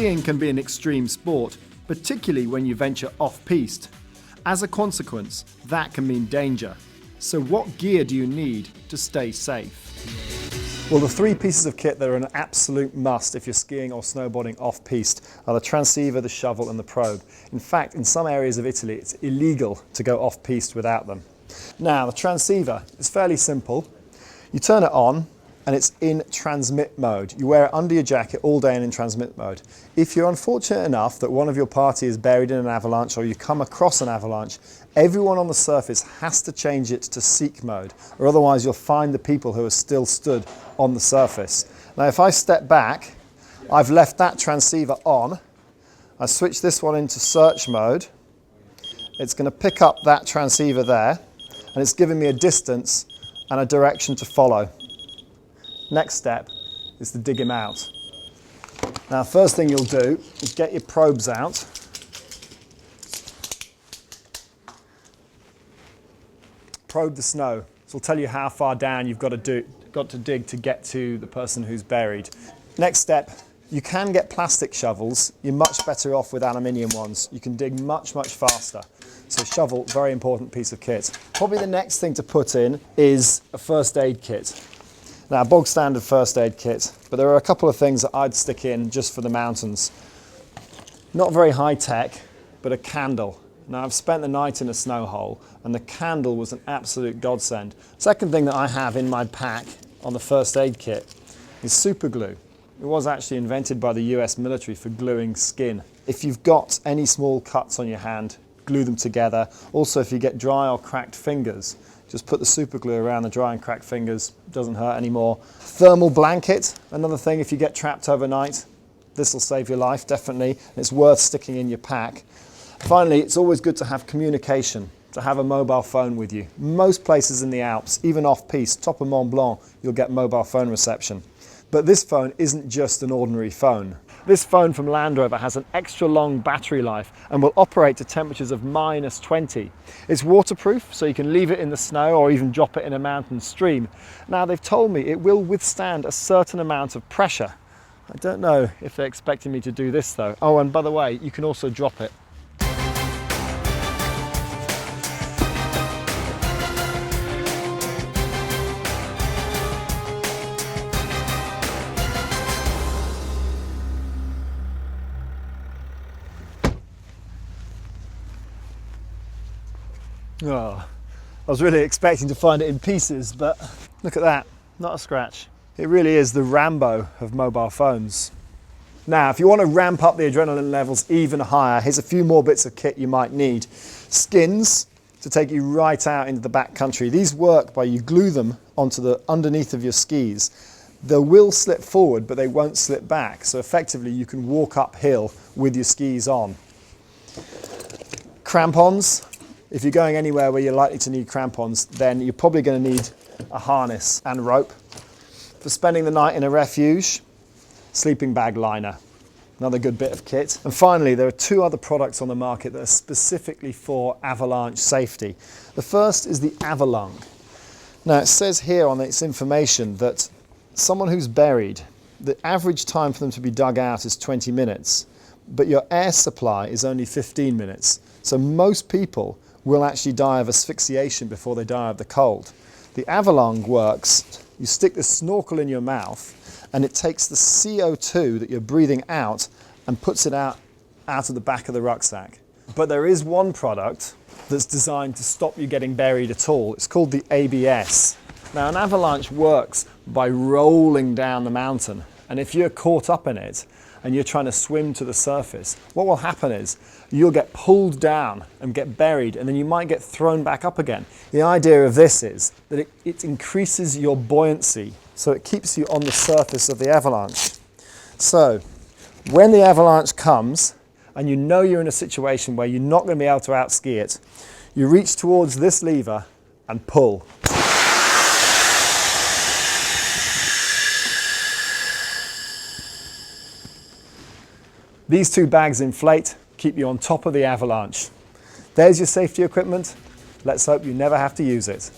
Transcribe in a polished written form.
Skiing can be an extreme sport, particularly when you venture off-piste. As a consequence, that can mean danger. So what gear do you need to stay safe? Well, the three pieces of kit that are an absolute must if you're skiing or snowboarding off-piste are the transceiver, the shovel and the probe. In fact, in some areas of Italy, it's illegal to go off-piste without them. Now, the transceiver is fairly simple. You turn it on and it's in transmit mode. You wear it under your jacket all day and in transmit mode. If you're unfortunate enough that one of your party is buried in an avalanche or you come across an avalanche, everyone on the surface has to change it to seek mode, or otherwise you'll find the people who are still stood on the surface. Now if I step back, I've left that transceiver on. I switch this one into search mode. It's going to pick up that transceiver there, and it's giving me a distance and a direction to follow. Next step is to dig him out. Now, first thing you'll do is get your probes out. Probe the snow. This will tell you how far down you've got to dig to get to the person who's buried. Next step, you can get plastic shovels. You're much better off with aluminium ones. You can dig much, much faster. So shovel, very important piece of kit. Probably the next thing to put in is a first aid kit. Now, bog standard first aid kit, but there are a couple of things that I'd stick in just for the mountains. Not very high tech, but a candle. Now, I've spent the night in a snow hole, and the candle was an absolute godsend. Second thing that I have in my pack on the first aid kit is super glue. It was actually invented by the US military for gluing skin. If you've got any small cuts on your hand, glue them together. Also, if you get dry or cracked fingers, just put the super glue around the dry and cracked fingers, doesn't hurt anymore. Thermal blanket, another thing if you get trapped overnight, this will save your life, definitely, and it's worth sticking in your pack. Finally, it's always good to have communication, to have a mobile phone with you. Most places in the Alps, even off-piste, top of Mont Blanc, you'll get mobile phone reception. But this phone isn't just an ordinary phone. This phone from Land Rover has an extra long battery life and will operate to temperatures of -20. It's waterproof, so you can leave it in the snow or even drop it in a mountain stream. Now, they've told me it will withstand a certain amount of pressure. I don't know if they're expecting me to do this though. Oh, and by the way, you can also drop it. Oh, I was really expecting to find it in pieces, but look at that, not a scratch. It really is the Rambo of mobile phones. Now, if you want to ramp up the adrenaline levels even higher, here's a few more bits of kit you might need. Skins to take you right out into the backcountry. These work by you glue them onto the underneath of your skis. They will slip forward, but they won't slip back. So effectively, you can walk uphill with your skis on. Crampons. If you're going anywhere where you're likely to need crampons, then you're probably going to need a harness and rope. For spending the night in a refuge, sleeping bag liner, another good bit of kit. And finally, there are two other products on the market that are specifically for avalanche safety. The first is the Avalung. Now, it says here on its information that someone who's buried, the average time for them to be dug out is 20 minutes, but your air supply is only 15 minutes. So most people will actually die of asphyxiation before they die of the cold. The Avalung works, you stick this snorkel in your mouth and it takes the CO2 that you're breathing out and puts it out of the back of the rucksack. But there is one product that's designed to stop you getting buried at all. It's called the ABS. Now, an avalanche works by rolling down the mountain, and if you're caught up in it and you're trying to swim to the surface, what will happen is you'll get pulled down and get buried, and then you might get thrown back up again. The idea of this is that it increases your buoyancy, so it keeps you on the surface of the avalanche. So when the avalanche comes and you know you're in a situation where you're not going to be able to outski it, you reach towards this lever and pull. These two bags inflate, keep you on top of the avalanche. There's your safety equipment. Let's hope you never have to use it.